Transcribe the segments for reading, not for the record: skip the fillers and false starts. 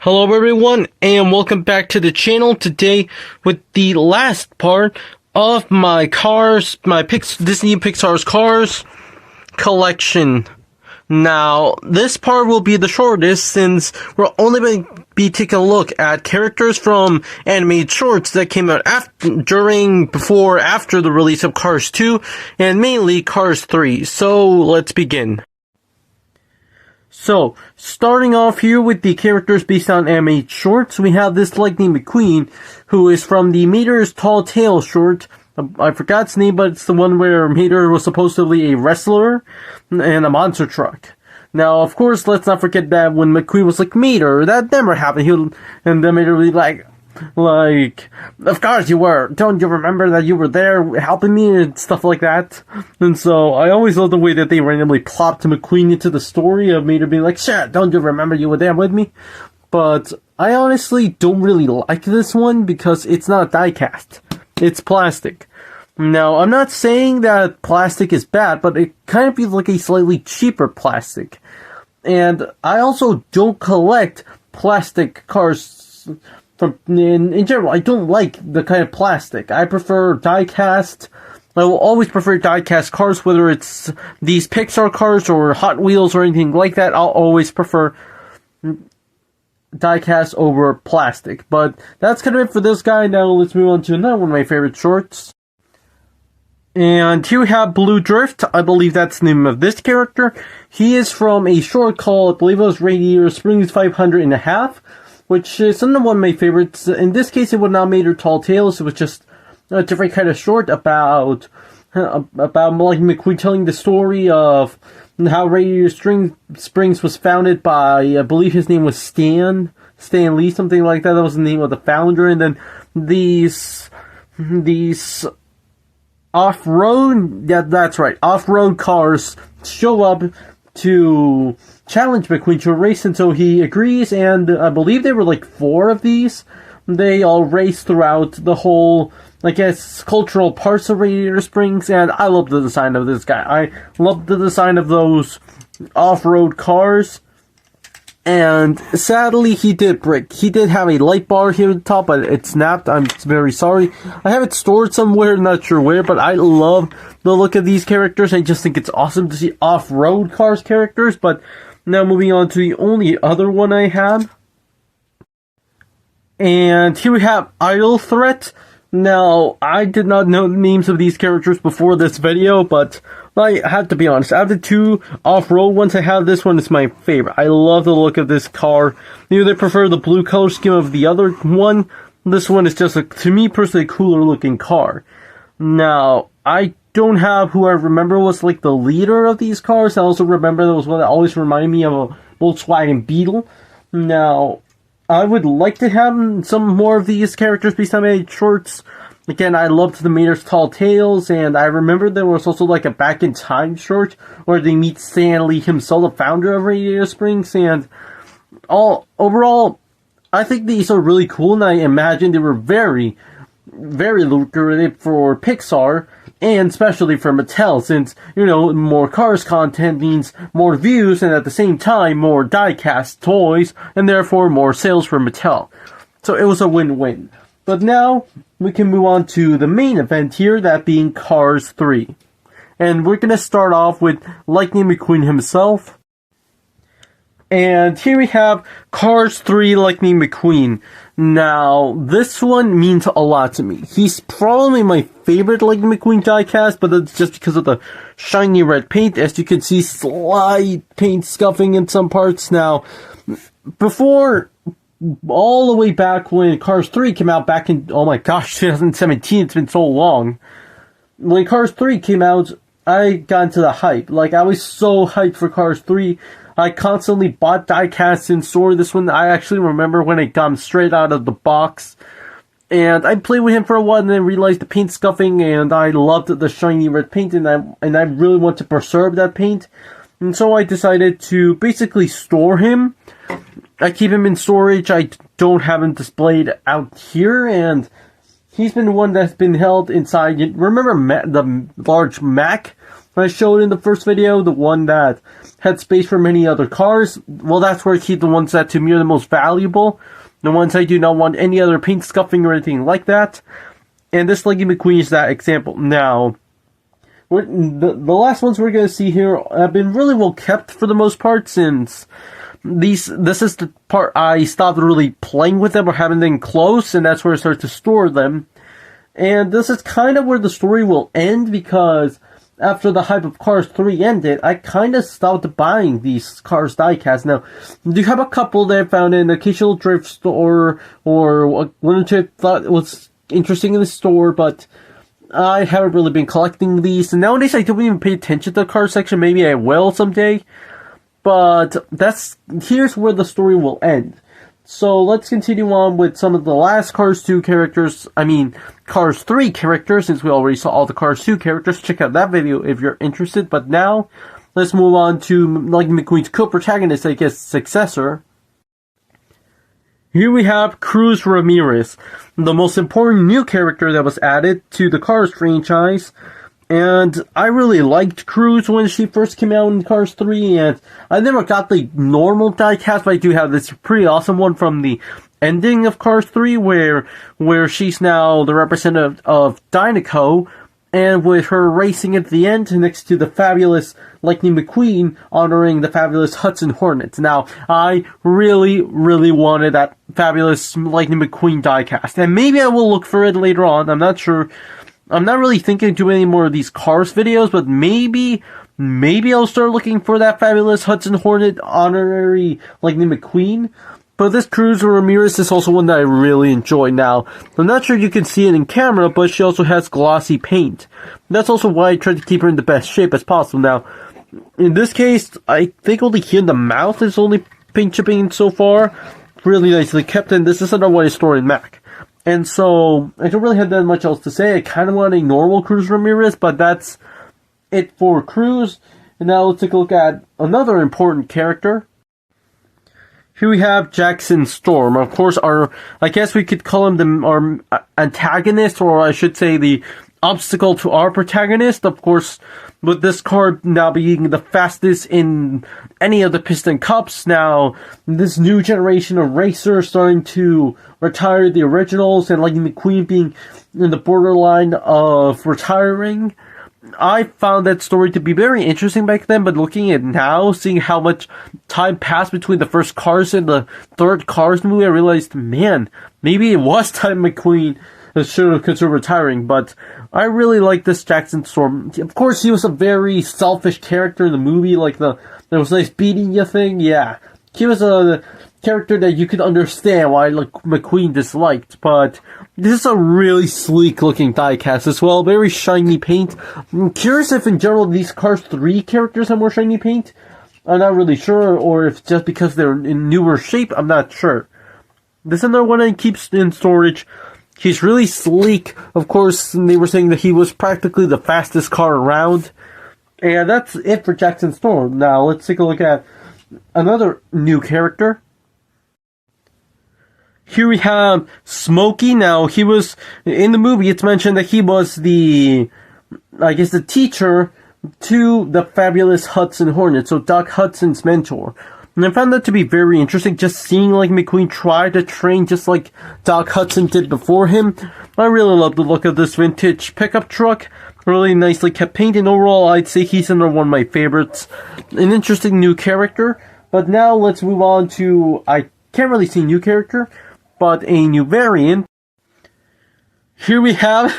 Hello everyone, and welcome back to the channel today with the last part of my Disney Pixar's Cars collection. Now, this part will be the shortest since we're only going to be taking a look at characters from animated shorts that came out after the release of Cars 2, and mainly Cars 3. So, let's begin. So, starting off here with the characters based on animated shorts, we have this Lightning McQueen, who is from the Mater's Tall Tale short. I forgot its name, but it's the one where Mater was supposedly a wrestler and a monster truck. Now, of course, let's not forget that when McQueen was like, Mater, that never happened. And then Mater would be like, of course you were. Don't you remember that you were there helping me and stuff like that? And so, I always love the way that they randomly plopped McQueen into the story of Mater being like, shit, don't you remember you were there with me? But I honestly don't really like this one because it's not a diecast. It's plastic. Now, I'm not saying that plastic is bad, but it kind of feels like a slightly cheaper plastic. And I also don't collect plastic cars. In general, I don't like the kind of plastic. I prefer die-cast. I will always prefer die-cast cars, whether it's these Pixar cars or Hot Wheels or anything like that. I'll always prefer die-cast over plastic. But that's kind of it for this guy. Now let's move on to another one of my favorite shorts. And here we have Blue Drift. I believe that's the name of this character. He is from a short called, I believe it was Radiator Springs 500½. Which is another one of my favorites. In this case, it was not Mater Tall Tales. It was just a different kind of short about Lightning McQueen telling the story of how Radiator Springs was founded by, I believe his name was Stan Lee, something like that. That was the name of the founder. And then these off-road, yeah, that's right, off-road cars show up to challenge McQueen to a race, and so he agrees, and I believe there were like 4 of these. They all race throughout the whole, I guess, cultural parts of Radiator Springs, and I love the design of this guy. I love the design of those off-road cars. And sadly, he did break. He did have a light bar here at the top, but it snapped. I'm very sorry. I have it stored somewhere, not sure where, but I love the look of these characters. I just think it's awesome to see off-road cars characters. But now moving on to the only other one I have. And here we have Idle Threat. Now, I did not know the names of these characters before this video, but I have to be honest. Out of the 2 off-road ones I have, this one is my favorite. I love the look of this car. I prefer the blue color scheme of the other one. This one is just, to me personally, a cooler looking car. Now, I don't have who I remember was like the leader of these cars. I also remember there was one that always reminded me of a Volkswagen Beetle. Now, I would like to have some more of these characters based on my shorts. Again, I loved the Mater's Tall Tales, and I remember there was also like a Back in Time short where they meet Stan Lee himself, the founder of Radiator Springs, and overall, I think these are really cool, and I imagine they were very, very lucrative for Pixar, and especially for Mattel, since, more Cars content means more views, and at the same time, more die-cast toys, and therefore more sales for Mattel. So it was a win-win. But now, we can move on to the main event here, that being Cars 3. And we're going to start off with Lightning McQueen himself. And here we have Cars 3 Lightning McQueen. Now, this one means a lot to me. He's probably my favorite Lightning McQueen diecast, but that's just because of the shiny red paint. As you can see, slight paint scuffing in some parts. Now, before, all the way back when Cars 3 came out back in, oh my gosh, 2017, it's been so long. When Cars 3 came out, I got into the hype. I was so hyped for Cars 3. I constantly bought diecasts in store. This one, I actually remember when it got straight out of the box. And I played with him for a while and then realized the paint scuffing, and I loved the shiny red paint, and I really want to preserve that paint. And so I decided to basically store him. I keep him in storage. I don't have him displayed out here, and he's been one that's been held inside. Remember the large Mac I showed in the first video, the one that had space for many other cars, well, that's where I keep the ones that to me are the most valuable. The ones I do not want any other paint scuffing or anything like that. And this Lightning McQueen is that example. Now, the last ones we're going to see here have been really well kept for the most part, since this is the part I stopped really playing with them or having them close, and that's where I started to store them. And this is kind of where the story will end, because after the hype of Cars 3 ended, I kind of stopped buying these Cars diecast. Now, do you have a couple that I found in an occasional thrift store, or one or two I thought was interesting in the store, but I haven't really been collecting these. And nowadays I don't even pay attention to the car section. Maybe I will someday. But here's where the story will end. So let's continue on with some of the last Cars 2 characters. I mean, Cars 3 characters, since we already saw all the Cars 2 characters. Check out that video if you're interested. But now, let's move on to Lightning McQueen's co-protagonist, I guess, successor. Here we have Cruz Ramirez, the most important new character that was added to the Cars franchise. And I really liked Cruz when she first came out in Cars 3, and I never got the normal diecast, but I do have this pretty awesome one from the ending of Cars 3, where she's now the representative of Dynaco, and with her racing at the end next to the fabulous Lightning McQueen, honoring the fabulous Hudson Hornets. Now, I really, really wanted that fabulous Lightning McQueen diecast, and maybe I will look for it later on, I'm not sure. I'm not really thinking of doing any more of these Cars videos, but maybe I'll start looking for that fabulous Hudson Hornet honorary Lightning McQueen. But this Cruz Ramirez is also one that I really enjoy. Now, I'm not sure you can see it in camera, but she also has glossy paint. That's also why I try to keep her in the best shape as possible. Now, in this case, I think only here in the mouth is only paint chipping so far. Really nicely kept, and this is another one I store in Mac. And so, I don't really have that much else to say. I kind of want a normal Cruz Ramirez, but that's it for Cruz. And now let's take a look at another important character. Here we have Jackson Storm. Of course, I guess we could call him our antagonist, or I should say the obstacle to our protagonist. Of course, with this car now being the fastest in any of the Piston Cups, now this new generation of racers starting to retire the originals, and Lightning McQueen being in the borderline of retiring. I found that story to be very interesting back then, but looking at it now, seeing how much time passed between the first Cars and the third Cars movie, I realized, man, maybe it was time McQueen should have considered retiring. But I really like this Jackson Storm. Of course, he was a very selfish character in the movie, like there was nice beating you thing. Yeah, he was a character that you could understand why McQueen disliked, but this is a really sleek looking diecast as well, very shiny paint. I'm curious if in general these Cars 3 characters have more shiny paint. I'm not really sure, or if just because they're in newer shape, I'm not sure. This is another one I keep in storage. He's really sleek. Of course, they were saying that he was practically the fastest car around. And that's it for Jackson Storm. Now, let's take a look at another new character. Here we have Smokey. Now, he was, in the movie, it's mentioned that he was the teacher to the fabulous Hudson Hornet, so Doc Hudson's mentor. And I found that to be very interesting, just seeing like McQueen try to train just like Doc Hudson did before him. I really love the look of this vintage pickup truck. Really nicely kept paint, and overall I'd say he's another one of my favorites. An interesting new character. But now let's move on to, I can't really see a new character, but a new variant. Here we have,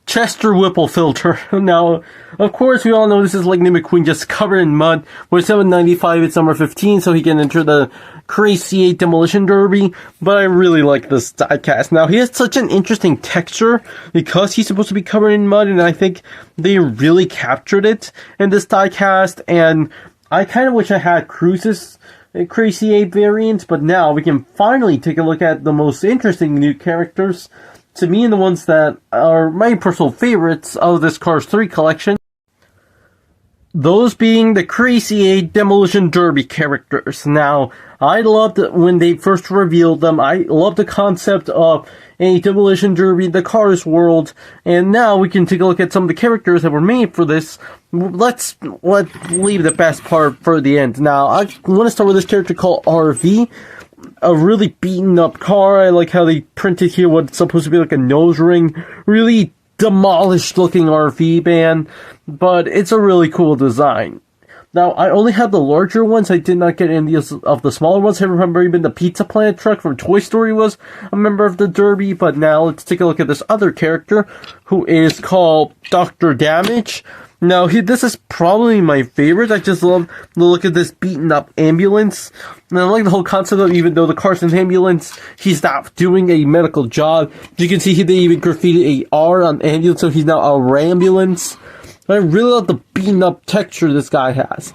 Chester Whipple filter. Now, of course, we all know this is Lightning McQueen just covered in mud. We're 795, it's number 15, so he can enter the Crazy 8 Demolition Derby. But I really like this diecast. Now, he has such an interesting texture because he's supposed to be covered in mud, and I think they really captured it in this diecast. And I kind of wish I had Cruz's Crazy 8 variant, but now we can finally take a look at the most interesting new characters. To me, and the ones that are my personal favorites of this Cars 3 collection. Those being the Crazy 8 Demolition Derby characters. Now, I loved when they first revealed them. I loved the concept of a Demolition Derby in the Cars world, and now we can take a look at some of the characters that were made for this. Let's leave the best part for the end. Now, I want to start with this character called RV. A really beaten up car. I like how they printed here what's supposed to be like a nose ring. Really demolished looking RV van, but it's a really cool design. Now, I only have the larger ones. I did not get any of the smaller ones. I remember even the Pizza Planet truck from Toy Story was a member of the Derby, but now let's take a look at this other character who is called Dr. Damage. Now, this is probably my favorite. I just love the look of this beaten up ambulance. And I like the whole concept of, even though the car's an ambulance, he's not doing a medical job. You can see they even graffitied a R on ambulance, so he's now a Rambulance. I really love the beaten up texture this guy has.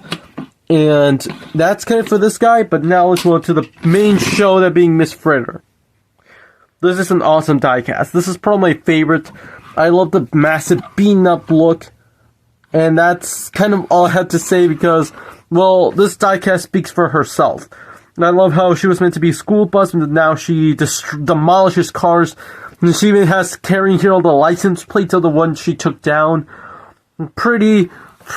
And that's kind of for this guy, but now let's move on to the main show, that being Miss Fritter. This is an awesome diecast. This is probably my favorite. I love the massive beaten up look. And that's kind of all I had to say because, well, this diecast speaks for herself. And I love how she was meant to be a school bus, and now she demolishes cars. And she even has carrying here all the license plates of the ones she took down. Pretty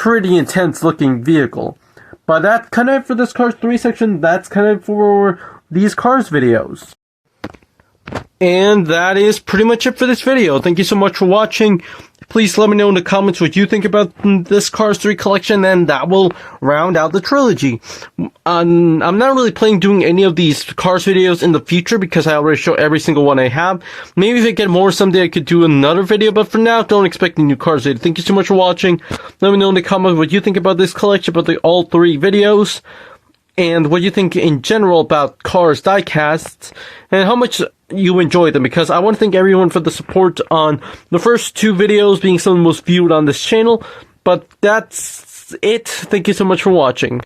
intense looking vehicle. But that's kind of it for this Cars 3 section. That's kind of for these Cars videos. And that is pretty much it for this video. Thank you so much for watching. Please let me know in the comments what you think about this Cars 3 collection, and that will round out the trilogy. I'm not really planning doing any of these Cars videos in the future because I already show every single one I have. Maybe if I get more someday I could do another video, but for now, don't expect a new Cars video. Thank you so much for watching. Let me know in the comments what you think about this collection, about all 3 videos, and what you think in general about Cars diecasts, and how much you enjoy them, because I want to thank everyone for the support on the first 2 videos being some of the most viewed on this channel. But that's it. Thank you so much for watching.